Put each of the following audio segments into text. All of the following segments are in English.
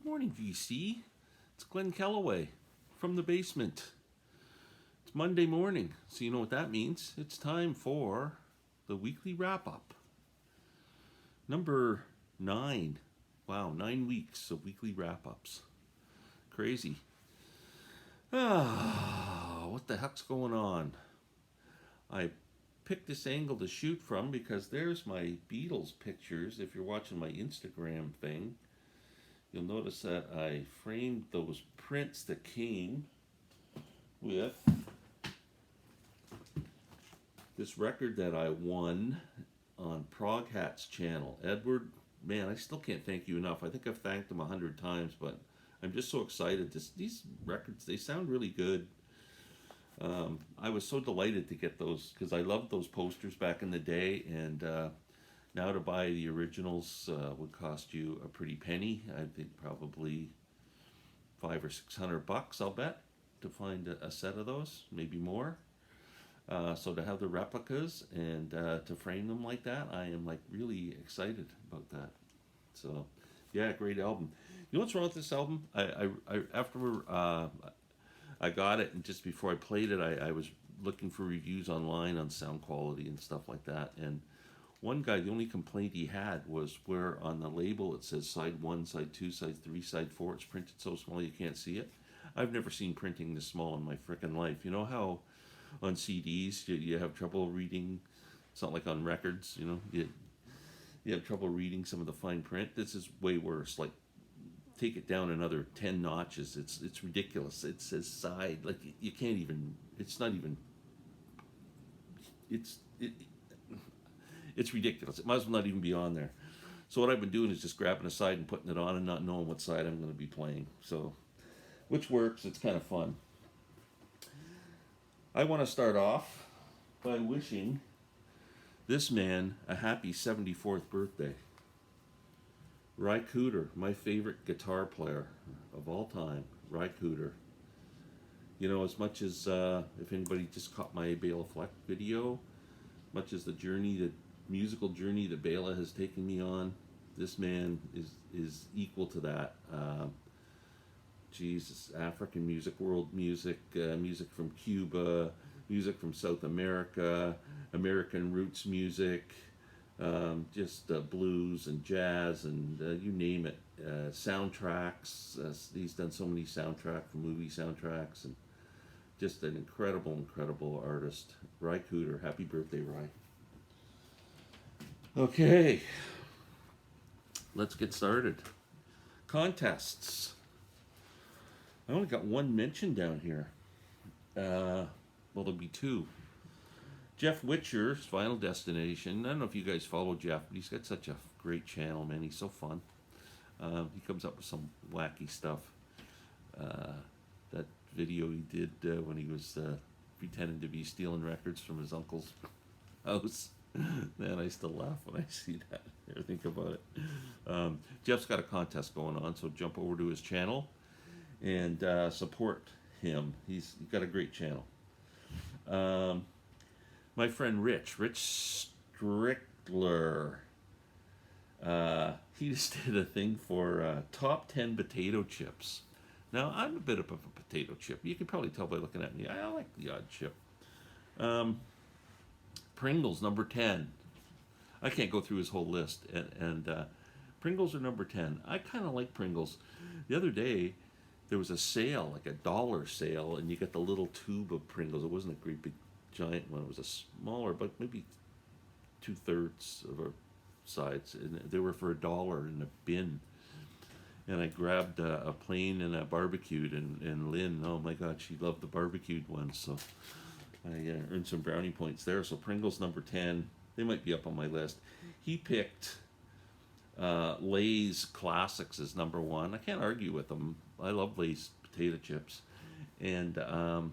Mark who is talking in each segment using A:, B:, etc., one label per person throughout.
A: Good morning, VC. It's Glen Kellaway from the basement. It's Monday morning, so you know what that means. It's time for the weekly wrap-up. Number 9. Wow, 9 weeks of weekly wrap-ups. Crazy. What the heck's going on? I picked this angle to shoot from because there's my Beatles pictures. If you're watching my Instagram thing, you'll notice that I framed those prints that came with this record that I won on Prog Hat's channel. Edward, man, I still can't thank you enough. I think I've thanked him 100 times, but I'm just so excited. These records, they sound really good. I was so delighted to get those because I loved those posters back in the day, and now to buy the originals would cost you a pretty penny. I think probably $500 or $600, I'll bet, to find a set of those, maybe more. So to have the replicas and to frame them like that, I am like really excited about that. So yeah, great album. You know what's wrong with this album? After I got it, and just before I played it, I was looking for reviews online on sound quality and stuff like that. And one guy, the only complaint he had was where on the label it says side 1, side 2, side 3, side 4. It's printed so small you can't see it. I've never seen printing this small in my frickin' life. You know how on CDs you have trouble reading? It's not like on records, you know. You have trouble reading some of the fine print. This is way worse. Like, take it down another 10 notches. It's ridiculous. It says side, like you can't even. It's not even. It's ridiculous. It might as well not even be on there. So what I've been doing is just grabbing a side and putting it on and not knowing what side I'm going to be playing. So, which works. It's kind of fun. I want to start off by wishing this man a happy 74th birthday. Ry Cooder, my favorite guitar player of all time, Ry Cooder. You know, as much as, if anybody just caught my Bela Fleck video, much as the musical journey that Bela has taken me on, this man is equal to that. Jesus, African music, world music, music from Cuba, music from South America, American roots music, just blues and jazz and you name it. Soundtracks, he's done so many soundtracks for movie soundtracks, and just an incredible artist. Ry Cooder, happy birthday, Ry. Okay, let's get started. Contests. I only got one mention down here. Well, there'll be two. Jeff Whitcher's Final Destination. I don't know if you guys follow Jeff, but he's got such a great channel, man. He's so fun. He comes up with some wacky stuff. That video he did when he was pretending to be stealing records from his uncle's house. Man, I still laugh when I see that or think about it. Jeff's got a contest going on, so jump over to his channel and support him. He's got a great channel. My friend Rich Strickler, he just did a thing for top 10 potato chips. Now, I'm a bit of a potato chip. You can probably tell by looking at me. I like the odd chip. Pringles, number 10. I can't go through his whole list. And Pringles are number 10. I kind of like Pringles. The other day, there was a sale, like a $1 sale, and you got the little tube of Pringles. It wasn't a great big giant one. It was a smaller, but maybe 2/3 of our sides. And they were for $1 in a bin. And I grabbed a plain and a barbecued, and Lynn, oh my God, she loved the barbecued one, so I earned some brownie points there. So Pringles number 10, they might be up on my list. He picked Lay's Classics as number 1. I can't argue with him. I love Lay's potato chips. And but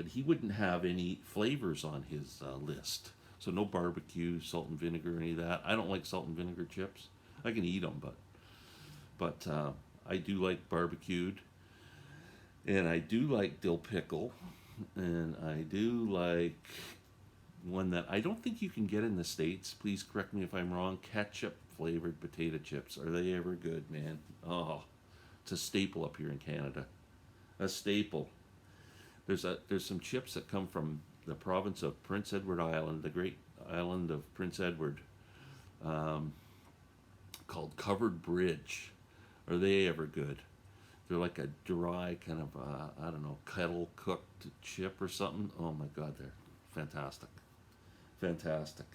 A: he wouldn't have any flavors on his list. So no barbecue, salt and vinegar, any of that. I don't like salt and vinegar chips. I can eat them, but I do like barbecued, and I do like dill pickle, and I do like one that I don't think you can get in the States. Please correct me if I'm wrong. Ketchup flavored potato chips. Are they ever good, man? Oh, it's a staple up here in Canada. A staple. There's some chips that come from the province of Prince Edward Island, the great island of Prince Edward, called Covered Bridge. Are they ever good? They're like a dry kind of, I don't know, kettle cooked chip or something. Oh my God, they're fantastic. Fantastic.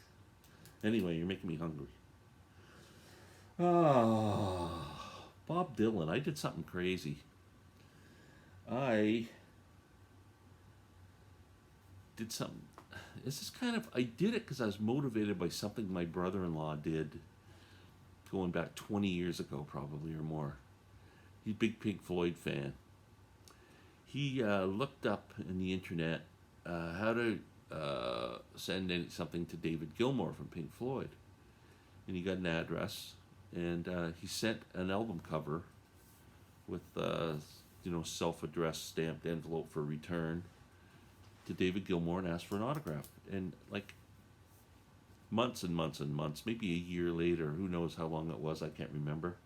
A: Anyway, you're making me hungry. Oh, Bob Dylan. I did something crazy. I did something. This is kind of, I did it because I was motivated by something my brother-in-law did going back 20 years ago, probably, or more. He's a big Pink Floyd fan. He looked up in the internet how to send something to David Gilmour from Pink Floyd. And he got an address, and he sent an album cover with, self-addressed stamped envelope for return to David Gilmour and asked for an autograph. And like months and months and months, maybe a year later, who knows how long it was, I can't remember,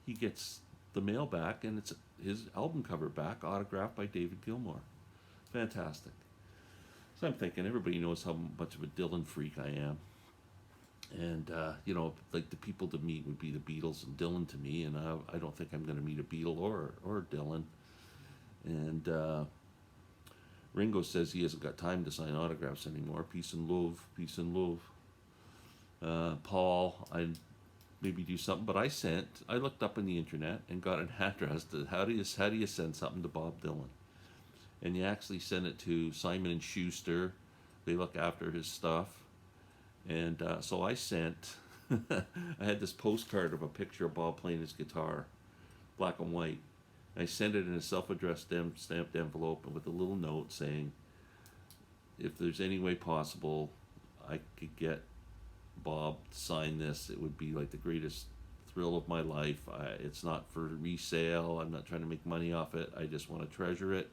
A: he gets the mail back, and it's his album cover back, autographed by David Gilmour. Fantastic. So I'm thinking, everybody knows how much of a Dylan freak I am. And, like the people to meet would be the Beatles and Dylan to me, and I don't think I'm going to meet a Beatle or Dylan. And Ringo says he hasn't got time to sign autographs anymore. Peace and love, peace and love. Paul, I'd maybe do something, but I looked up on the internet and got an address to how do you send something to Bob Dylan, and you actually send it to Simon and Schuster. They look after his stuff, and so I sent. I had this postcard of a picture of Bob playing his guitar, black and white. I sent it in a self-addressed stamped envelope with a little note saying, if there's any way possible I could get Bob to sign this, it would be like the greatest thrill of my life. It's not for resale. I'm not trying to make money off it. I just want to treasure it.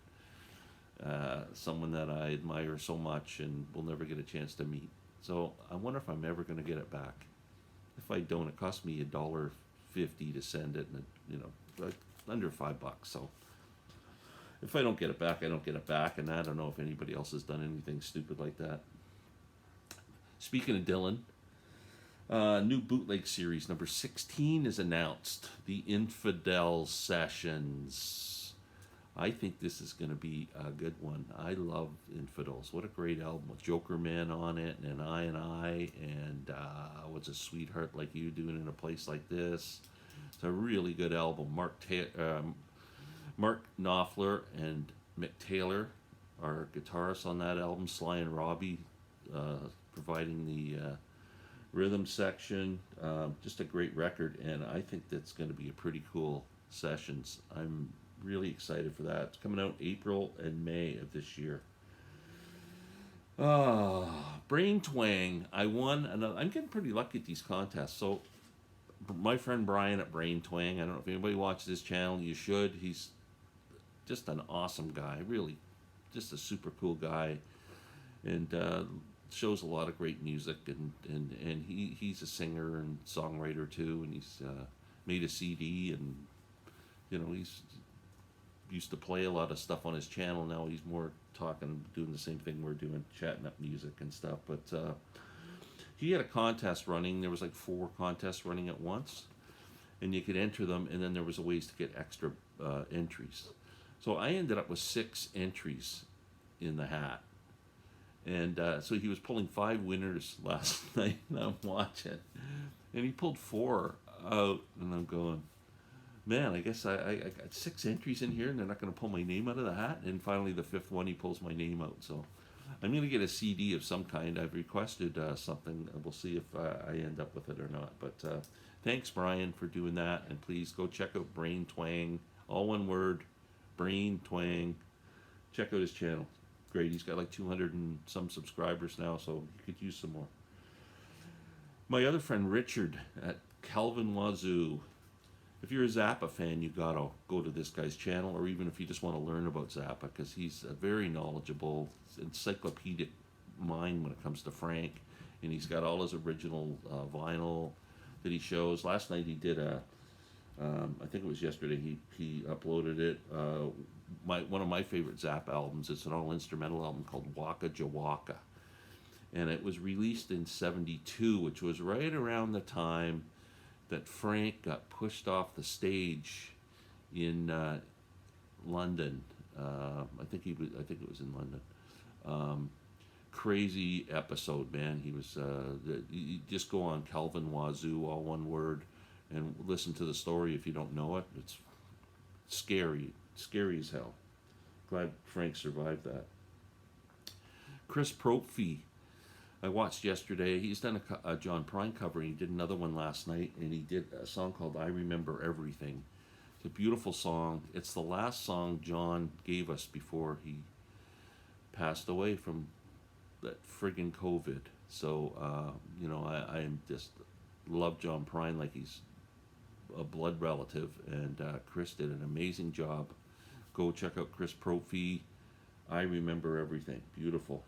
A: Someone that I admire so much and will never get a chance to meet. So I wonder if I'm ever going to get it back. If I don't, it cost me $1.50 to send it, and like under $5. So if I don't get it back, I don't get it back, and I don't know if anybody else has done anything stupid like that. Speaking of Dylan, new bootleg series number 16 is announced. The Infidel Sessions. I think this is going to be a good one. I love Infidels. What a great album with Joker Man on it, and I, and What's a Sweetheart Like You Doing in a Place Like This. It's a really good album. Mark Knopfler and Mick Taylor are guitarists on that album. Sly and Robbie providing the rhythm section. Just a great record, and I think that's going to be a pretty cool sessions. I'm really excited for that. It's coming out April and May of this year. Braintwang. I won another. I'm getting pretty lucky at these contests. So my friend Brian at Braintwang, I don't know if anybody watches this channel, you should. He's just an awesome guy, really, just a super cool guy, and shows a lot of great music, and he's a singer and songwriter too, and he's made a CD, and he's used to play a lot of stuff on his channel. Now he's more talking, doing the same thing we're doing, chatting up music and stuff. But he had a contest running. There was like 4 contests running at once, and you could enter them, and then there was a ways to get extra entries. So I ended up with 6 entries in the hat, and so he was pulling 5 winners last night, and I'm watching, and he pulled 4 out, and I'm going, man, I guess I got 6 entries in here, and they're not going to pull my name out of the hat. And finally, the 5th one, he pulls my name out. So I'm going to get a CD of some kind. I've requested something. We'll see if I end up with it or not. But thanks, Brian, for doing that. And please go check out Braintwang, all one word, Braintwang. Check out his channel. Great. He's got like 200 and some subscribers now, so you could use some more. My other friend, Richard, at Calvin Wazoo. If you're a Zappa fan, you gotta go to this guy's channel, or even if you just want to learn about Zappa, because he's a very knowledgeable, encyclopedic mind when it comes to Frank, and he's got all his original vinyl, that he shows. Last night he did I think it was yesterday. He uploaded it. One of my favorite Zap albums. It's an all instrumental album called Waka Jawaka, and it was released in '72, which was right around the time that Frank got pushed off the stage in London. I think he was. I think it was in London. Crazy episode, man. He was. You just go on Calvin Wazoo, all one word, and listen to the story if you don't know it. It's scary as hell. Glad Frank survived that. Chris Propfee, I watched yesterday. He's done a John Prine cover. He did another one last night, and he did a song called "I Remember Everything." It's a beautiful song. It's the last song John gave us before he passed away from that friggin' COVID. So, I just love John Prine like he's a blood relative, and Chris did an amazing job. Go check out Chris Propfee. I Remember Everything. Beautiful.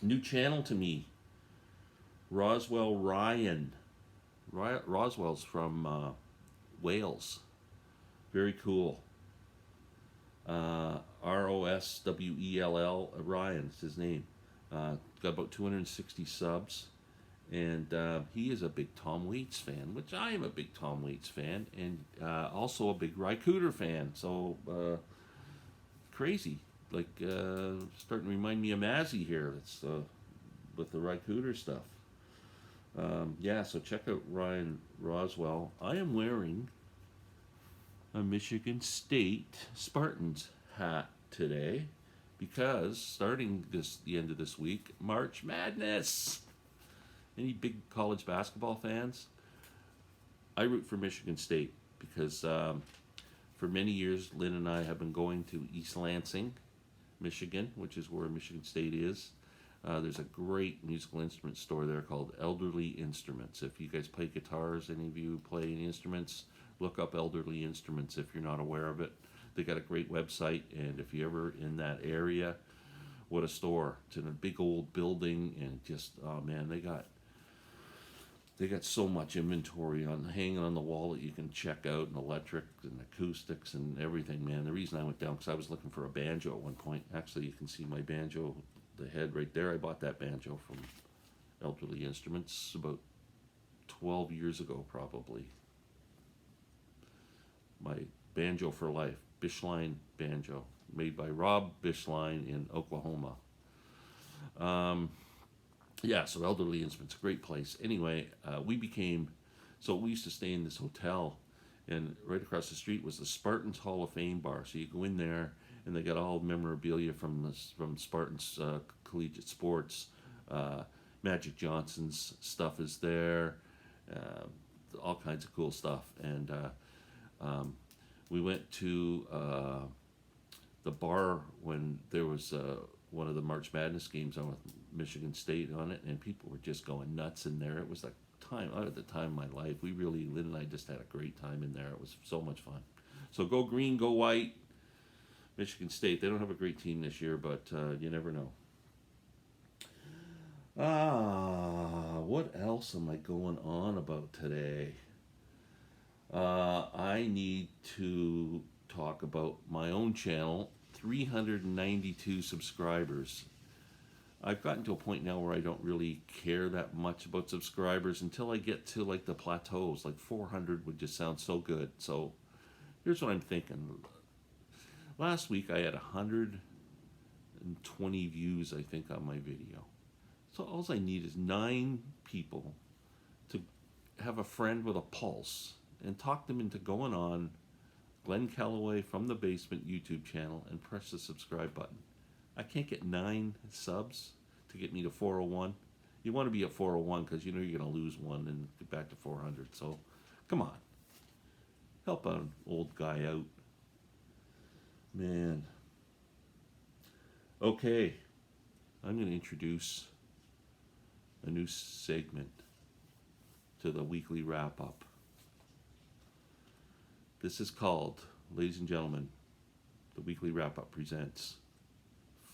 A: New channel to me. Roswell Ryan. Roswell's from Wales. Very cool. Roswell Ryan's his name. Got about 260 subs, and he is a big Tom Waits fan, which I am a big Tom Waits fan, and also a big Rycooter fan. So crazy, like starting to remind me of Mazzy here. It's with the Rycooter stuff. So check out Ryan Roswell. I am wearing a Michigan State Spartans hat today because starting the end of this week, March Madness. Any big college basketball fans? I root for Michigan State because for many years Lynn and I have been going to East Lansing, Michigan, which is where Michigan State is. There's a great musical instrument store there called Elderly Instruments. If you guys play guitars, any of you play any instruments, look up Elderly Instruments if you're not aware of it. They got a great website, and if you're ever in that area, what a store. It's in a big old building, and just, oh man, they got so much inventory hanging on the wall that you can check out, and electric and acoustics and everything, man. The reason I went down, because I was looking for a banjo at one point. Actually, you can see my banjo, the head right there. I bought that banjo from Elderly Instruments about 12 years ago, probably. My banjo for life, Bishline banjo, made by Rob Bishline in Oklahoma. So Elderly Instruments, a great place. Anyway, we used to stay in this hotel, and right across the street was the Spartans Hall of Fame bar. So you go in there, and they got all memorabilia from Spartans collegiate sports. Magic Johnson's stuff is there, all kinds of cool stuff. And we went to the bar when there was one of the March Madness games on with Michigan State on it, and people were just going nuts in there. It was like at the time of my life. Lynn and I just had a great time in there. It was so much fun. So go green, go white. Michigan State, they don't have a great team this year, but you never know. What else am I going on about today? I need to talk about my own channel, 392 subscribers. I've gotten to a point now where I don't really care that much about subscribers until I get to like the plateaus. Like 400 would just sound so good. So here's what I'm thinking. Last week I had 120 views, I think, on my video. So all I need is 9 people to have a friend with a pulse and talk them into going on Glen Kellaway from the Basement YouTube channel and press the subscribe button. I can't get 9 subs to get me to 401. You want to be at 401 because you know you're going to lose one and get back to 400. So come on. Help an old guy out. Man. Okay. I'm going to introduce a new segment to the weekly wrap-up. This is called, ladies and gentlemen, the weekly wrap-up presents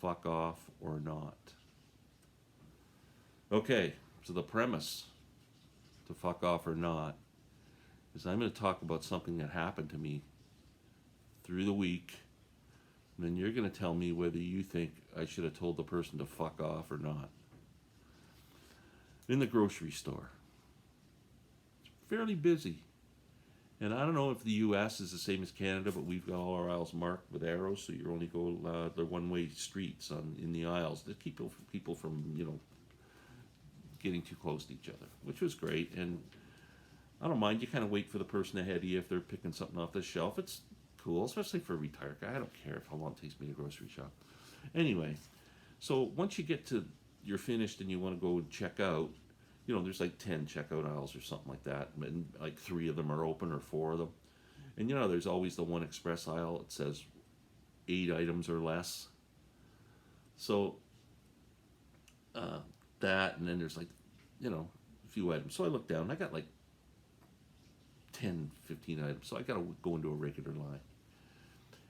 A: Fuck Off or Not. Okay, so the premise to fuck off or not is I'm going to talk about something that happened to me through the week, and then you're going to tell me whether you think I should have told the person to fuck off or not. In the grocery store. It's fairly busy. And I don't know if the U.S. is the same as Canada, but we've got all our aisles marked with arrows, so you only go the one-way streets in the aisles to keep people from, getting too close to each other, which was great. And I don't mind. You kind of wait for the person ahead of you if they're picking something off the shelf. It's cool, especially for a retired guy. I don't care how long it takes me to grocery shop. Anyway, so once you're finished and you want to go and check out, there's like 10 checkout aisles or something like that, and like 3 of them are open or 4 of them. And there's always the one express aisle. It says 8 items or less. So that, and then there's like, a few items. So I look down, and I got like 10, 15 items. So I got to go into a regular line.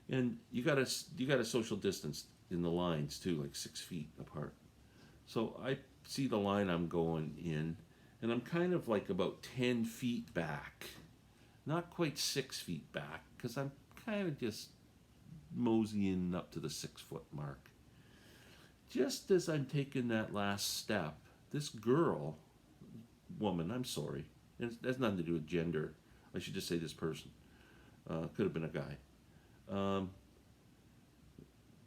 A: And you got to social distance in the lines too, like 6 feet apart. So I see the line I'm going in, and I'm kind of like about 10 feet back. Not quite 6 feet back, because I'm kind of just moseying up to the 6-foot mark. Just as I'm taking that last step, this woman, I'm sorry, it has nothing to do with gender. I should just say this person. Could have been a guy.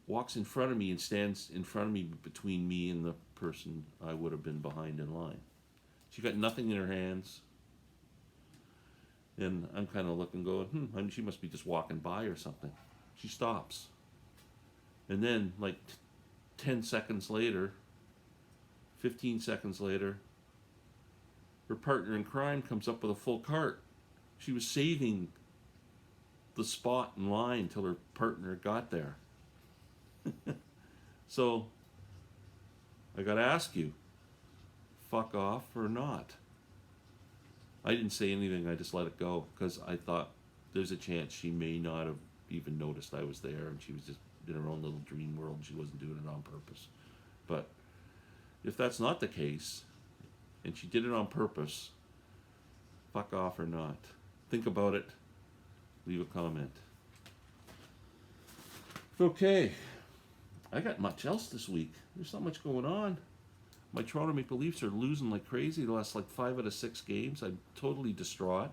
A: Walks in front of me and stands in front of me between me and the person I would have been behind in line. She got nothing in her hands. And I'm kind of looking, going, she must be just walking by or something. She stops. And then, like 10 seconds later, 15 seconds later, her partner in crime comes up with a full cart. She was saving the spot in line till her partner got there. So, I gotta ask you, fuck off or not? I didn't say anything, I just let it go, because I thought there's a chance she may not have even noticed I was there, and she was just in her own little dream world, and she wasn't doing it on purpose. But if that's not the case, and she did it on purpose, fuck off or not? Think about it, leave a comment. Okay. I got much else this week. There's not much going on. My Toronto Maple Leafs are losing like crazy. The last like 5 out of 6 games. I'm totally distraught.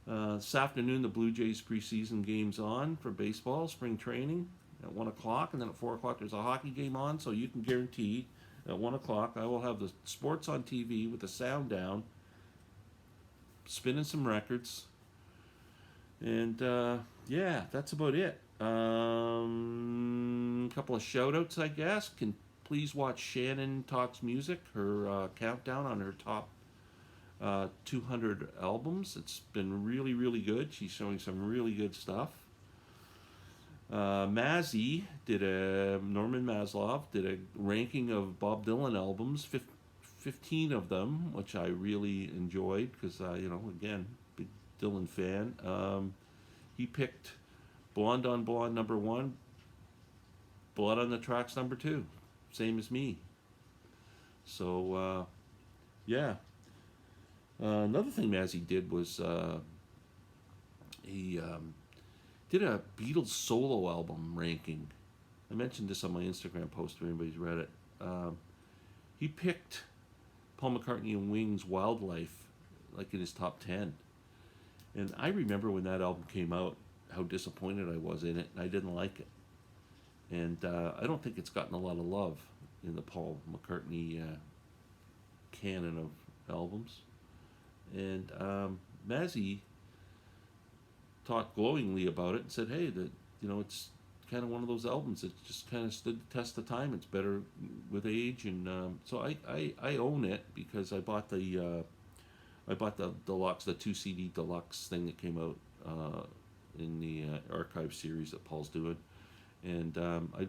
A: This afternoon, the Blue Jays preseason game's on for baseball, spring training at 1 o'clock. And then at 4 o'clock, there's a hockey game on. So you can guarantee at 1 o'clock, I will have the sports on TV with the sound down, spinning some records. And yeah, that's about it. A couple of shout outs, I guess. Can please watch Shannon Talks Music, her countdown on her top 200 albums. It's been really, really good. She's showing some really good stuff. Norman Maslov did a ranking of Bob Dylan albums, 15 of them, which I really enjoyed because, again, big Dylan fan. He picked Blonde on Blonde number 1, Blood on the Tracks number 2, same as me. So, yeah. Another thing Mazzy did was he did a Beatles solo album ranking. I mentioned this on my Instagram post if anybody's read it. He picked Paul McCartney and Wings' Wildlife like in his top 10. And I remember when that album came out, how disappointed I was in it, and I didn't like it. And I don't think it's gotten a lot of love in the Paul McCartney canon of albums. And Mazzy talked glowingly about it and said, hey, it's kind of one of those albums that just kind of stood the test of time. It's better with age. And so I own it because I bought the deluxe, the 2 CD deluxe thing that came out in the archive series that Paul's doing, and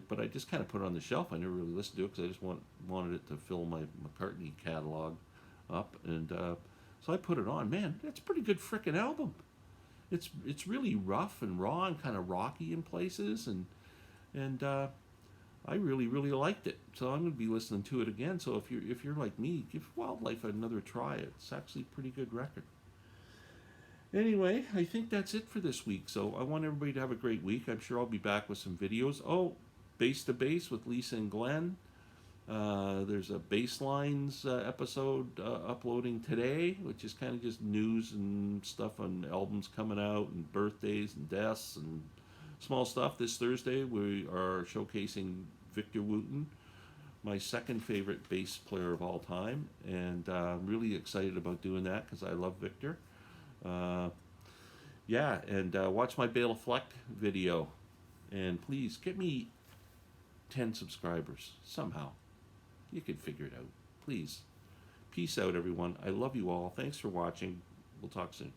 A: but I just kind of put it on the shelf. I never really listened to it because I just wanted it to fill my McCartney catalog up, and so I put it on. Man, that's a pretty good frickin' album. It's really rough and raw and kind of rocky in places, and I really, really liked it. So I'm going to be listening to it again. So if you're like me, give Wildlife another try. It's actually a pretty good record. Anyway, I think that's it for this week. So I want everybody to have a great week. I'm sure I'll be back with some videos. Oh, Base to Base with Lisa and Glenn. There's a Baselines episode uploading today, which is kind of just news and stuff on albums coming out and birthdays and deaths and small stuff. This Thursday we are showcasing Victor Wooten, my second favorite bass player of all time, and I'm really excited about doing that because I love Victor. Yeah, and watch my Bela Fleck video, and please get me 10 subscribers somehow. You can figure it out. Please. Peace out, everyone. I love you all. Thanks for watching. We'll talk soon.